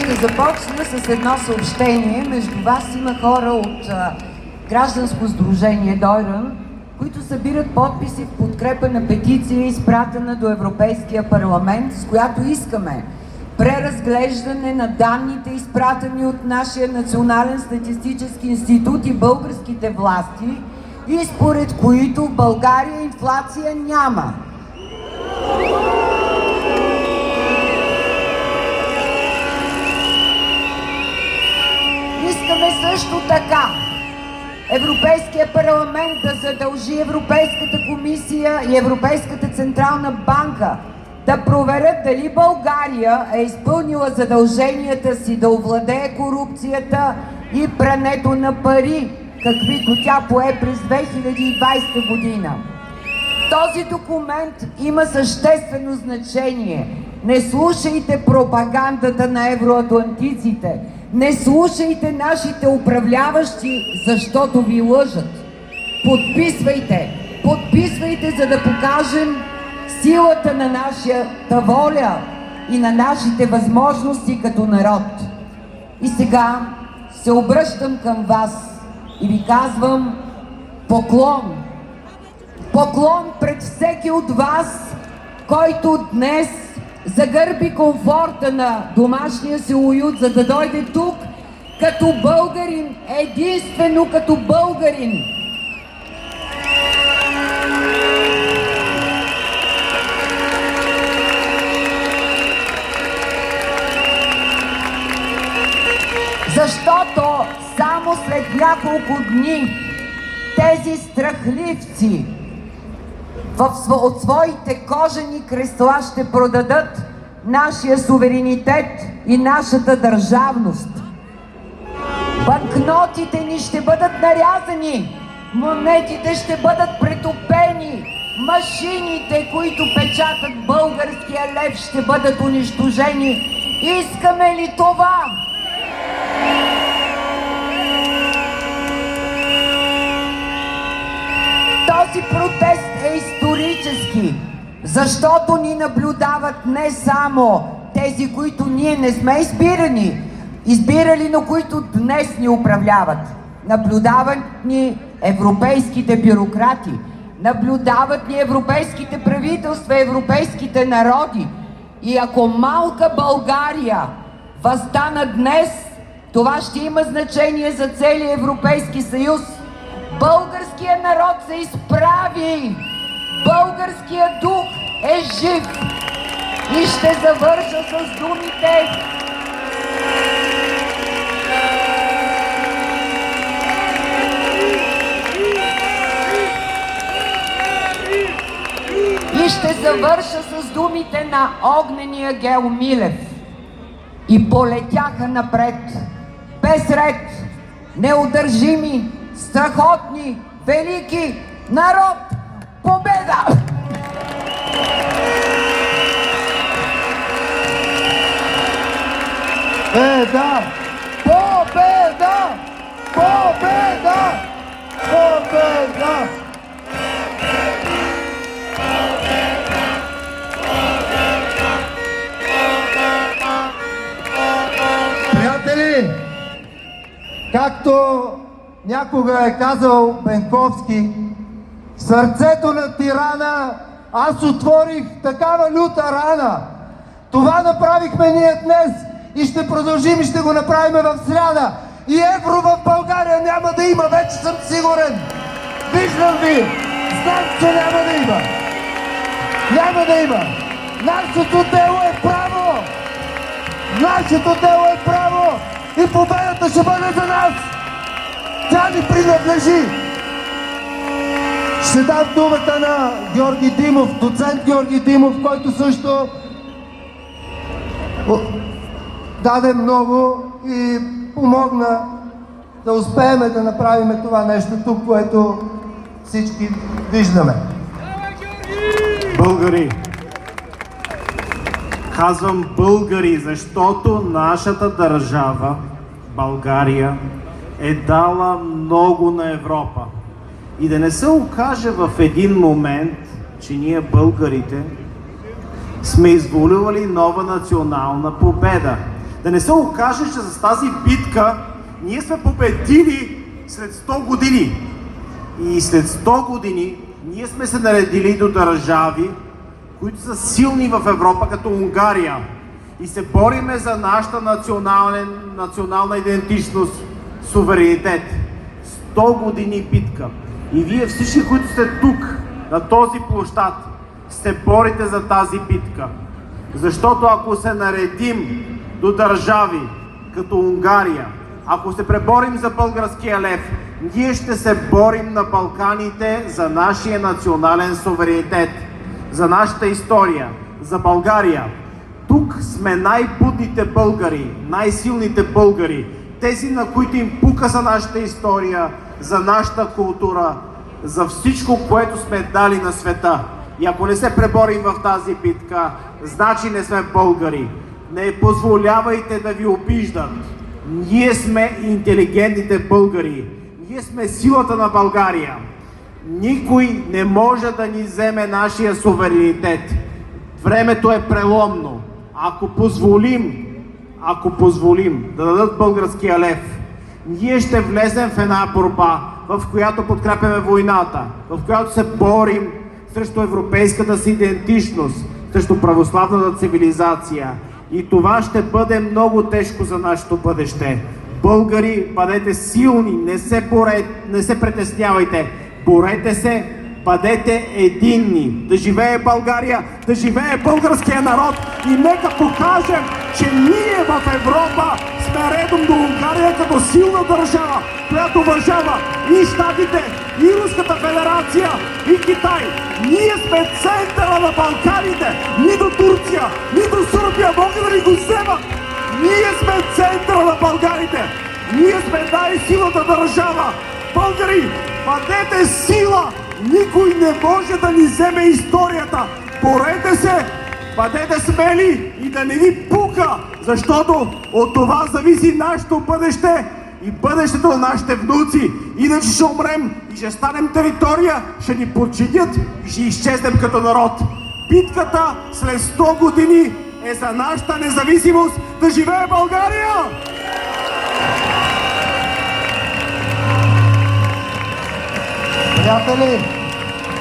Ще започна с едно съобщение. Между вас има хора от гражданско сдружение Дойран, които събират подписи в подкрепа на петиция, изпратена до Европейския парламент, с която искаме преразглеждане на данните, изпратени от нашия Национален статистически институт и българските власти, и според които в България инфлация няма. Искаме също така Европейския парламент да задължи Европейската комисия и Европейската централна банка да проверят дали България е изпълнила задълженията си да овладее корупцията и прането на пари, каквито тя пое през 2020 година. Този документ има съществено значение. Не слушайте пропагандата на евроатлантиците. Не слушайте нашите управляващи, защото ви лъжат. Подписвайте! Подписвайте, за да покажем силата на нашата воля и на нашите възможности като народ. И сега се обръщам към вас и ви казвам поклон. Поклон пред всеки от вас, който днес загърби комфорта на домашния си уют, за да дойде тук като българин, единствено като българин. Защото само след няколко дни тези страхливци от своите кожени кресла ще продадат нашия суверенитет и нашата държавност. Банкнотите ни ще бъдат нарязани, монетите ще бъдат претопени, машините, които печатат българския лев, ще бъдат унищожени. Искаме ли това? Този протест е исторически, защото ни наблюдават не само тези, които ние не сме избирали, но които днес ни управляват. Наблюдават ни европейските бюрократи, наблюдават ни европейските правителства, европейските народи. И ако малка България възстана днес, това ще има значение за целия Европейски съюз. Българският народ се изправи! Българският дух е жив! И ще завърша с думите: на огнения Гео Милев. И полетяха напред, без ред, неудържими, страхотни, велики, народ, победа! Победа! Победа! Победа! Победа! Приятели, както някога е казал Бенковски, в сърцето на тирана аз отворих такава люта рана. Това направихме ние днес и ще продължим и ще го направим в сряда. И евро в България няма да има, вече съм сигурен. Виждам ви, знам, че няма да има. Няма да има. Нашето дело е право. Нашето дело е право и победата ще бъде за нас. Тя ни принадлежи. Ще дам думата на Георги Димов, доцент Георги Димов, който също даде много и помогна да успеем да направим това нещо тук, което всички виждаме. Българи! Казвам българи, защото нашата държава, България, е дала много на Европа. И да не се окаже в един момент, че ние българите сме извоювали нова национална победа. Да не се окаже, че с тази битка ние сме победили след 100 години. И след 100 години ние сме се наредили до държави, които са силни в Европа, като Унгария. И се бориме за нашата национална идентичност, суверенитет. 100 години битка. И вие всички, които сте тук, на този площад, се борите за тази битка. Защото ако се наредим до държави като Унгария, ако се преборим за българския лев, ние ще се борим на Балканите за нашия национален суверенитет, за нашата история, за България. Тук сме най-будните българи, най-силните българи, тези, на които им пука за нашата история, за нашата култура, за всичко, което сме дали на света. И ако не се преборим в тази битка, значи не сме българи. Не позволявайте да ви обиждат. Ние сме интелигентните българи. Ние сме силата на България. Никой не може да ни вземе нашия суверенитет. Времето е преломно. Ако позволим да дадат българския лев, ние ще влезем в една борба, в която подкрепяме войната, в която се борим срещу европейската си идентичност, срещу православната цивилизация. И това ще бъде много тежко за нашето бъдеще. Българи, бъдете силни, не се притеснявайте, борете се, бъдете единни. Да живее България, да живее българския народ и нека покажем, че ние в Европа сме редом до Унгария като силна държава, която уважава и Щатите, и Руската федерация, и Китай. Ние сме центъра на Балканите. Нито Турция, нито Сърбия могат да ни го вземат. Ние сме центъра на Българите. Ние сме най-силната държава. Българи, бъдете сила! Никой не може да ни вземе историята. Борете се, бъдете смели и да не ви пука, защото от това зависи нашето бъдеще и бъдещето на нашите внуци. Иначе ще умрем и ще станем територия, ще ни подчинят и ще изчезнем като народ. Битката след 100 години е за нашата независимост. Да живее България! Приятели,